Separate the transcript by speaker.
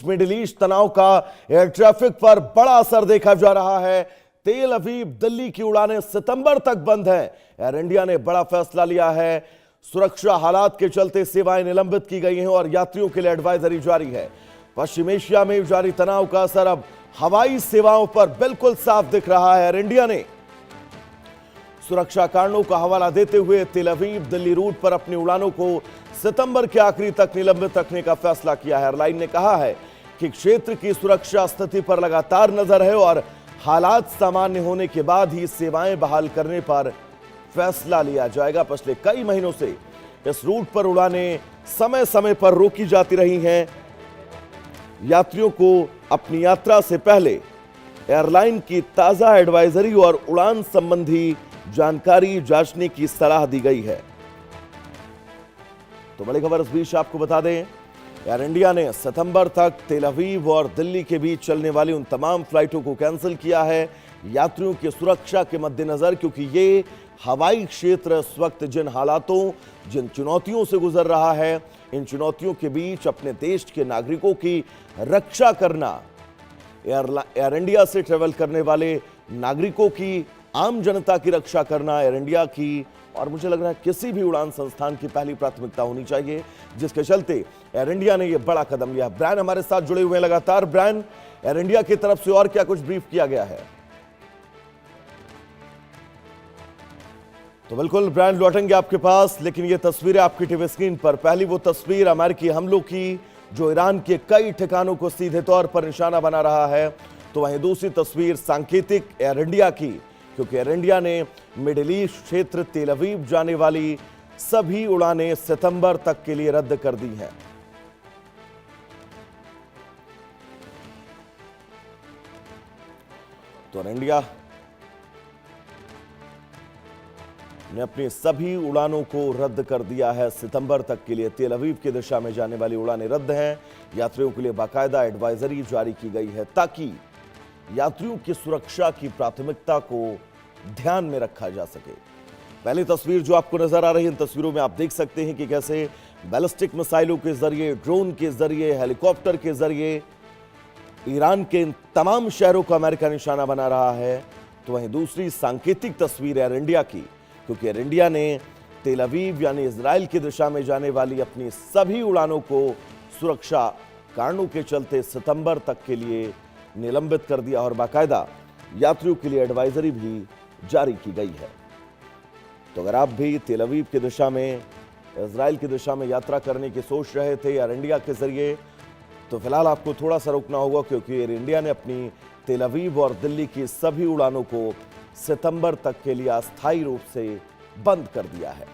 Speaker 1: Middle east तनाव का air traffic पर बड़ा असर देखा जा रहा है। तेल अवीव दिल्ली की उड़ानें सितंबर तक बंद हैं। एयर इंडिया ने बड़ा फैसला लिया है। सुरक्षा हालात के चलते सेवाएं निलंबित की गई हैं और यात्रियों के लिए एडवाइजरी जारी है। पश्चिम एशिया में जारी तनाव का असर अब हवाई सेवाओं पर बिल्कुल साफ दिख रहा है। एयर इंडिया ने सुरक्षा कारणों का हवाला देते हुए तेल अवीव दिल्ली रूट पर अपनी उड़ानों को सितंबर के आखिरी तक निलंबित रखने का फैसला किया है। एयरलाइन ने कहा है कि क्षेत्र की सुरक्षा स्थिति पर लगातार नजर है और हालात सामान्य होने के बाद ही सेवाएं बहाल करने पर फैसला लिया जाएगा। पिछले कई महीनों से इस रूट पर उड़ानें समय समय पर रोकी जाती रही हैं। यात्रियों को अपनी यात्रा से पहले एयरलाइन की ताजा एडवाइजरी और उड़ान संबंधी जानकारी जांचने की सलाह दी गई है। तो बड़ी खबर इस बीच आपको बता दें, एयर इंडिया ने सितंबर तक तेल अवीव और दिल्ली के बीच चलने वाली उन तमाम फ्लाइटों को कैंसिल किया है यात्रियों की सुरक्षा के मद्देनजर, क्योंकि ये हवाई क्षेत्र इस वक्त जिन हालातों, जिन चुनौतियों से गुजर रहा है, इन चुनौतियों के बीच अपने देश के नागरिकों की रक्षा करना, एयर इंडिया से ट्रेवल करने वाले नागरिकों की, आम जनता की रक्षा करना एयर इंडिया की और मुझे लग रहा है किसी भी उड़ान संस्थान की पहली प्राथमिकता होनी चाहिए, जिसके चलते एयर इंडिया ने यह बड़ा कदम लिया। ब्रायन हमारे साथ जुड़े हुए हैं लगातार। ब्रायन, एयर इंडिया की तरफ से और क्या कुछ ब्रीफ किया गया है? तो बिल्कुल ब्रायन, लौटेंगे आपके पास, लेकिन ये तस्वीरें आपकी टीवी स्क्रीन पर, पहली वो तस्वीर अमेरिकी हमलों की जो ईरान के कई ठिकानों को सीधे तौर पर निशाना बना रहा है, तो वहीं दूसरी तस्वीर सांकेतिक एयर इंडिया की, क्योंकि एयर इंडिया ने मिडिल ईस्ट क्षेत्र तेल अवीव जाने वाली सभी उड़ानें सितंबर तक के लिए रद्द कर दी हैं। तो एयर इंडिया ने अपनी सभी उड़ानों को रद्द कर दिया है सितंबर तक के लिए। तेल अवीव की दिशा में जाने वाली उड़ानें रद्द हैं। यात्रियों के लिए बाकायदा एडवाइजरी जारी की गई है ताकि यात्रियों की सुरक्षा की प्राथमिकता को ध्यान में रखा जा सके। पहली तस्वीर जो आपको नजर आ रही है, इन तस्वीरों में आप देख सकते हैं कि कैसे बैलिस्टिक मिसाइलों के जरिए, ड्रोन के जरिए, हेलीकॉप्टर के जरिए ईरान के इन तमाम शहरों को अमेरिका निशाना बना रहा है। तो वहीं दूसरी सांकेतिक तस्वीर एयर इंडिया की, क्योंकि एयर इंडिया ने तेल अवीव यानी इजराइल की दिशा में जाने वाली अपनी सभी उड़ानों को सुरक्षा कारणों के चलते सितंबर तक के लिए निलंबित कर दिया और बाकायदा यात्रियों के लिए एडवाइजरी भी जारी की गई है। तो अगर आप भी तेल अवीव की दिशा में, इजराइल की दिशा में यात्रा करने की सोच रहे थे एयर इंडिया के जरिए, तो फिलहाल आपको थोड़ा सा रुकना होगा, क्योंकि एयर इंडिया ने अपनी तेल अवीव और दिल्ली की सभी उड़ानों को सितंबर तक के लिए अस्थायी रूप से बंद कर दिया है।